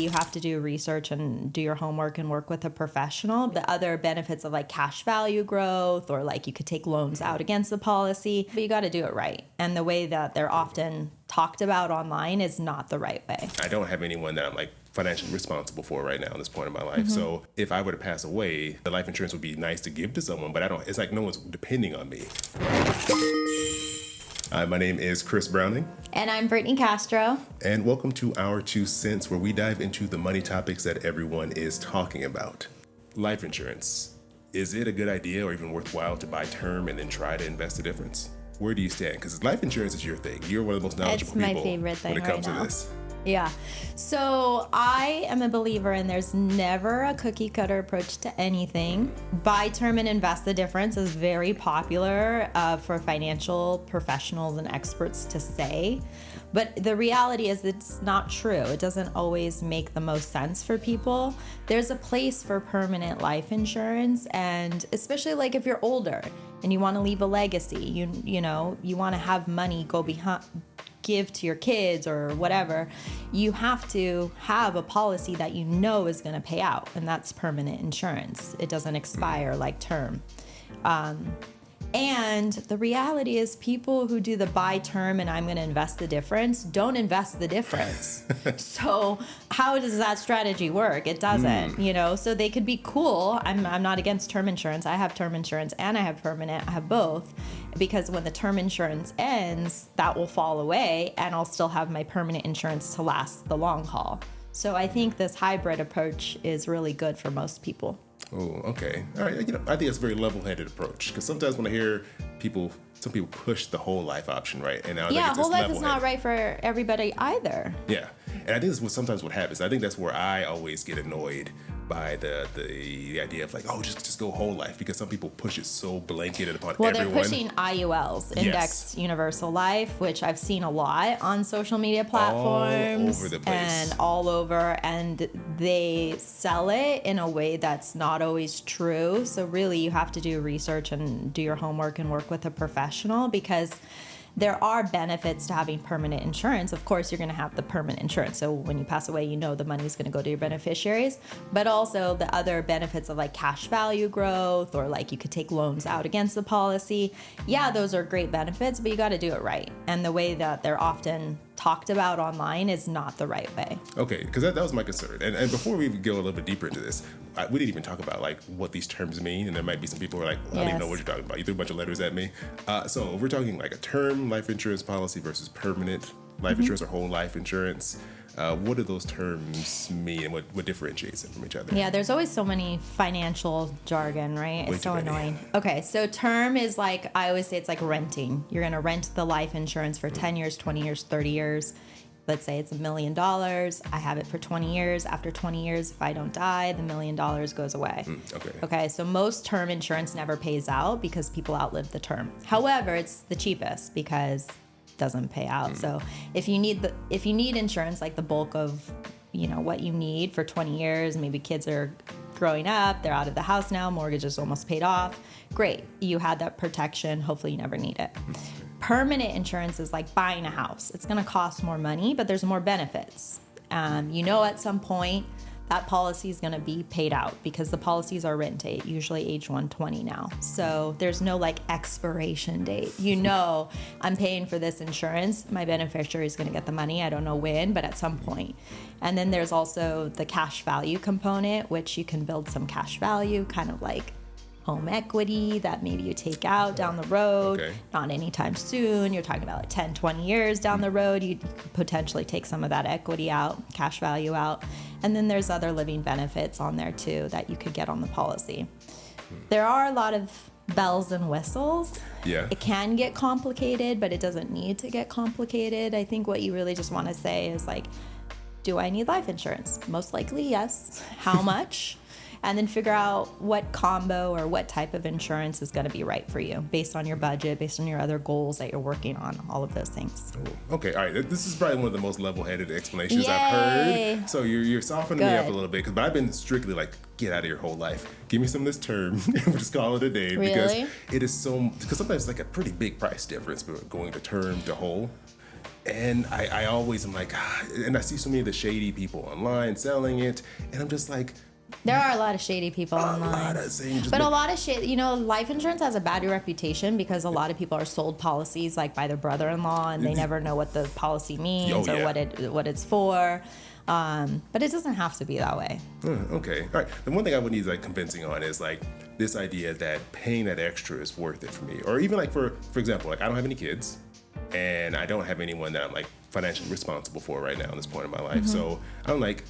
you have to do research and do your homework and work with a professional. The other benefits of like cash value growth, or like you could take loans out against the policy, but you got to do it right. And the way that they're often talked about online is not the right way. I don't have anyone that I'm like financially responsible for right now at this point in my life. So if I were to pass away, the life insurance would be nice to give to someone, but it's like no one's depending on me. My name is Chris Browning. And I'm Brittney Castro. And welcome to Our 2 Cents, where we dive into the money topics that everyone is talking about. Life insurance. Is it a good idea or even worthwhile to buy term and then try to invest the difference? Where do you stand? Because life insurance is your thing. You're one of the most knowledgeable people. It's my favorite thing when it comes right to now. this. Yeah. So I am a believer in there's never a cookie cutter approach to anything. Buy term and invest the difference is very popular for financial professionals and experts to say. But the reality is it's not true. It doesn't always make the most sense for people. There's a place for permanent life insurance, and especially like if you're older and you want to leave a legacy, you know, you want to have money go behind, give to your kids or whatever, you have to have a policy that you know is going to pay out, and that's permanent insurance. It doesn't expire like term. And the reality is people who do the buy term and I'm going to invest the difference don't invest the difference. So how does that strategy work? It doesn't, you know, so they could be cool. I'm not against term insurance. I have term insurance and I have permanent. I have both, because when the term insurance ends, that will fall away and I'll still have my permanent insurance to last the long haul. So I think this hybrid approach is really good for most people. Oh, okay. All right. You know, I think it's a very level-headed approach, because sometimes when I hear some people push the whole life option, right? And now Yeah, whole life is not right for everybody either. Yeah. And I think this is sometimes what happens. I think that's where I always get annoyed by the idea of like, oh, just go whole life, because some people push it so blanketed upon everyone. Well, they're pushing IULs, Indexed Universal Life, which I've seen a lot on social media platforms. All over the place. And all over, and they sell it in a way that's not always true. So really you have to do research and do your homework and work with a professional, because there are benefits to having permanent insurance. Of course, you're going to have the permanent insurance. So when you pass away, you know the money's going to go to your beneficiaries. But also the other benefits of like cash value growth, or like you could take loans out against the policy. Yeah, those are great benefits, but you got to do it right. And the way that they're often talked about online is not the right way. Okay, because that was my concern. And before we go a little bit deeper into this, we didn't even talk about like what these terms mean. And there might be some people who are like, well, I don't even know what you're talking about. You threw a bunch of letters at me. So we're talking like a term life insurance policy versus permanent life insurance or whole life insurance. What do those terms mean, and what differentiates them from each other? Yeah, there's always so many financial jargon, right? It's so annoying. Okay, so term is like, I always say it's like renting. You're going to rent the life insurance for 10 years, 20 years, 30 years. Let's say it's $1 million. I have it for 20 years. After 20 years, if I don't die, the $1 million goes away. Okay, so most term insurance never pays out because people outlive the term. However, it's the cheapest because doesn't pay out. So if you need insurance, like the bulk of, you know, what you need for 20 years, maybe kids are growing up, they're out of the house now, mortgage is almost paid off. Great. You had that protection. Hopefully you never need it. Permanent insurance is like buying a house. It's going to cost more money, but there's more benefits. You know, at some point that policy is going to be paid out, because the policies are written to usually age 120 now. So there's no like expiration date. You know, I'm paying for this insurance. My beneficiary is going to get the money. I don't know when, but at some point. And then there's also the cash value component, which you can build some cash value, kind of like home equity that maybe you take out down the road. Not anytime soon. You're talking about like 10, 20 years down the road. You could potentially take some of that equity out, cash value out. And then there's other living benefits on there too that you could get on the policy. There are a lot of bells and whistles. Yeah. It can get complicated, but it doesn't need to get complicated. I think what you really just want to say is like, do I need life insurance? Most likely, yes. How much? And then figure out what combo or what type of insurance is going to be right for you based on your budget, based on your other goals that you're working on, all of those things. Okay, all right. This is probably one of the most level-headed explanations I've heard. So you're softening me up a little bit, but I've been strictly like, get out of your whole life. Give me some of this term and we'll just call it a day. Really? Because it is because sometimes it's like a pretty big price difference going to term to whole. And I always am like, and I see so many of the shady people online selling it, and I'm just like, there are a lot of shady people online. A lot of shit. Life insurance has a bad reputation because a lot of people are sold policies like by their brother-in-law, and they never know what the policy means or what it's for. But it doesn't have to be that way. Okay. All right. The one thing I would need like convincing on is like this idea that paying that extra is worth it for me, or even like for example, like I don't have any kids, and I don't have anyone that I'm like financially responsible for right now at this point in my life. Mm-hmm. So I'm like,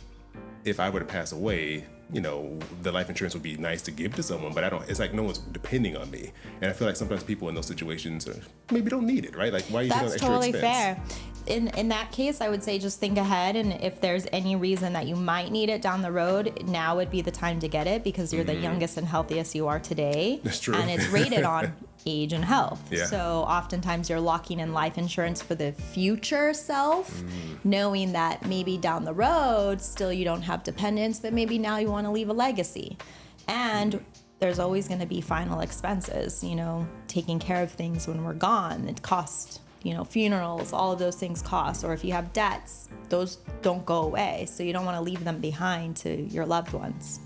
if I were to pass away, the life insurance would be nice to give to someone, but it's like no one's depending on me. And I feel like sometimes people in those situations maybe don't need it, right? Like why are you taking on extra totally expense? Fair. In that case, I would say just think ahead, and if there's any reason that you might need it down the road, now would be the time to get it because you're the youngest and healthiest you are today. That's true. And it's rated on age and health. Yeah. So oftentimes you're locking in life insurance for the future self, knowing that maybe down the road still you don't have dependents, but maybe now you want to leave a legacy. And there's always going to be final expenses, taking care of things when we're gone. It costs, funerals, all of those things cost. Or if you have debts, those don't go away. So you don't want to leave them behind to your loved ones.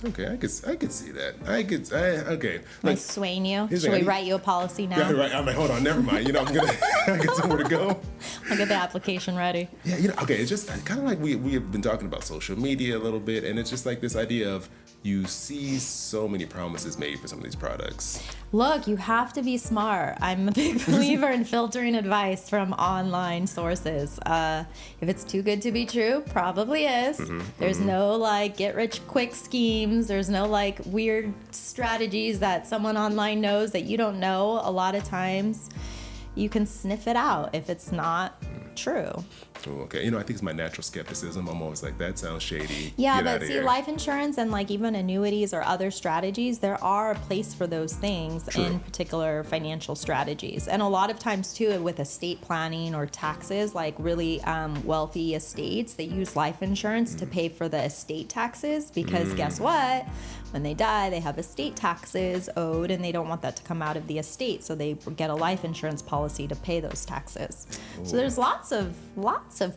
Okay, I could see that. Okay. Am I swaying you? Should we write you a policy now? Yeah, right. I'm like, hold on, never mind. I got somewhere to go. I'll get the application ready. Yeah, okay. It's just kind of like we have been talking about social media a little bit, and it's just like this idea of you see so many promises made for some of these products. Look, you have to be smart. I'm a big believer in filtering advice from online sources. If it's too good to be true, probably is. There's no like get rich quick schemes. There's no like weird strategies that someone online knows that you don't know. A lot of times you can sniff it out if it's not true. Oh, okay. I think it's my natural skepticism. I'm always like, that sounds shady. Yeah, but see, life insurance and like even annuities or other strategies, there are a place for those things in particular financial strategies. And a lot of times too, with estate planning or taxes, like really wealthy estates, they use life insurance to pay for the estate taxes because guess what? When they die, they have estate taxes owed and they don't want that to come out of the estate. So they get a life insurance policy to pay those taxes. Ooh. So there's lots of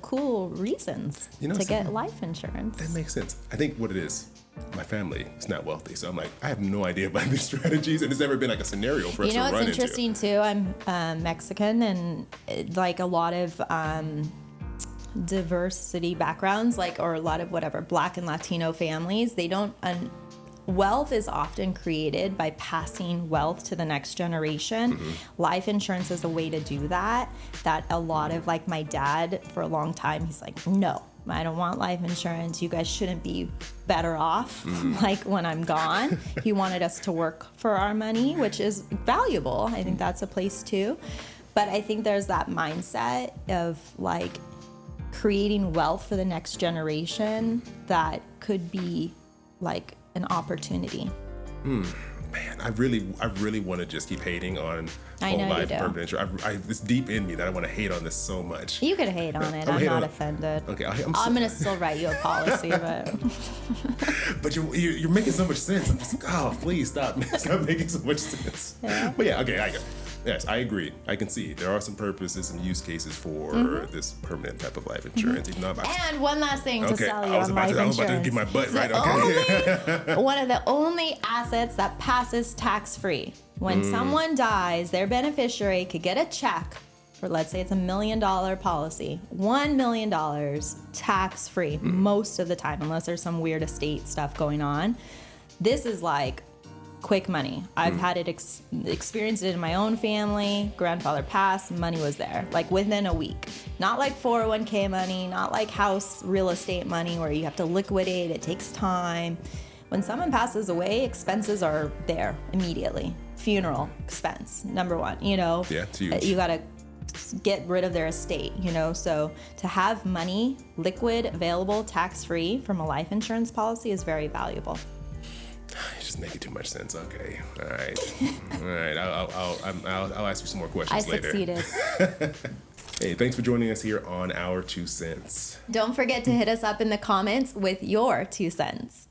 cool reasons to get life insurance. That makes sense. I think what it is, my family is not wealthy. So I'm like, I have no idea about these strategies. And it's never been like a scenario for us to run into. It's interesting too. I'm Mexican and like a lot of diversity backgrounds, or a lot of Black and Latino families, they don't... Wealth is often created by passing wealth to the next generation. Life insurance is a way to do that a lot of my dad for a long time, he's like, no, I don't want life insurance. You guys shouldn't be better off when I'm gone. He wanted us to work for our money, which is valuable. I think that's a place too. But I think there's that mindset of creating wealth for the next generation that could be an opportunity. Man, I really want to just keep hating on whole life permanent insurance. It's deep in me that I want to hate on this so much. You could hate on it. I'm not offended. Okay, I'm gonna still write you a policy, but but you're making so much sense. I'm just like, oh, please stop making so much sense. Yeah. But yeah, okay, yes, I agree. I can see there are some purposes and use cases for this permanent type of life insurance. Even though and one last thing to sell you on life insurance. I was about to get my butt right. Okay. One of the only assets that passes tax-free. When someone dies, their beneficiary could get a check for, let's say it's $1 million policy, $1 million tax-free most of the time, unless there's some weird estate stuff going on. This is quick money. I've had it experienced it in my own family. Grandfather passed, money was there within a week. Not 401k money, not house real estate money where you have to liquidate. It takes time. When someone passes away, expenses are there immediately. Funeral expense, number one. Yeah, it's huge. You gotta get rid of their estate. So to have money liquid, available, tax-free from a life insurance policy is very valuable. It's just making too much sense. Okay. All right. I'll ask you some more questions later. I succeeded. Hey, thanks for joining us here on Our 2 Cents. Don't forget to hit us up in the comments with your 2 cents.